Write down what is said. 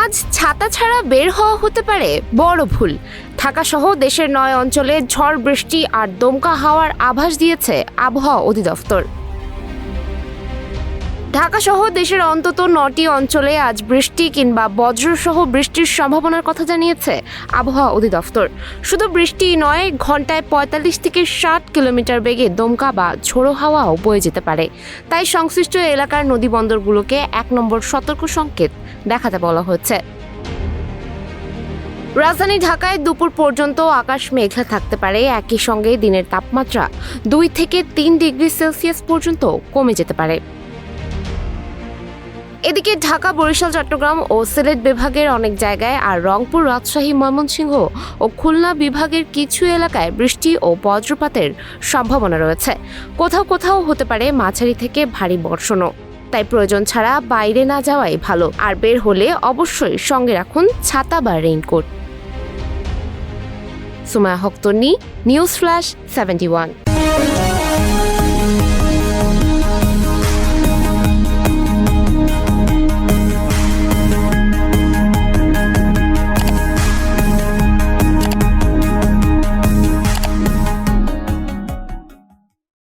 আজ ছাতা ছাড়া বের হওয়া হতে পারে বড় ভুল। ঢাকাসহ দেশের 9 অঞ্চলে ঝড় বৃষ্টি আর দমকা হাওয়ার আভাস দিয়েছে আবহাওয়া অধিদপ্তর। ঢাকাসহ দেশের অন্তত 9টি অঞ্চলে আজ বৃষ্টি কিংবা বজ্রসহ বৃষ্টির সম্ভাবনার কথা জানিয়েছে আবহাওয়া অধিদপ্তর। শুধু বৃষ্টিই নয়, ঘন্টায় 45 থেকে 60 কিলোমিটার বেগে দমকা বা ঝোড়ো হাওয়াও বয়ে যেতে পারে। তাই সংশ্লিষ্ট এলাকার নদীবন্দরগুলোকে 1 নম্বর সতর্ক সংকেত দেখাতে বলা হয়েছে। রাজধানী ঢাকায় দুপুর পর্যন্ত আকাশ মেঘলা থাকতে পারে। একই সঙ্গে দিনের তাপমাত্রা 2 থেকে 3 ডিগ্রি সেলসিয়াস পর্যন্ত কমে যেতে পারে। এদিকে ঢাকা, বরিশাল, চট্টগ্রাম ও সিলেট বিভাগের অনেক জায়গায় আর রংপুর, রাজশাহী, ময়মনসিংহ ও খুলনা বিভাগের কিছু এলাকায় বৃষ্টি ও বজ্রপাতের সম্ভাবনা রয়েছে। কোথাও কোথাও হতে পারে মাঝারি থেকে ভারী বর্ষণও। তাই প্রয়োজন ছাড়া বাইরে না যাওয়াই ভালো। আর বের হলে অবশ্যই সঙ্গে রাখুন ছাতা বা রেইনকোট। সুমায়া হক তন্নি, নিউজ ফ্ল্যাশ 71।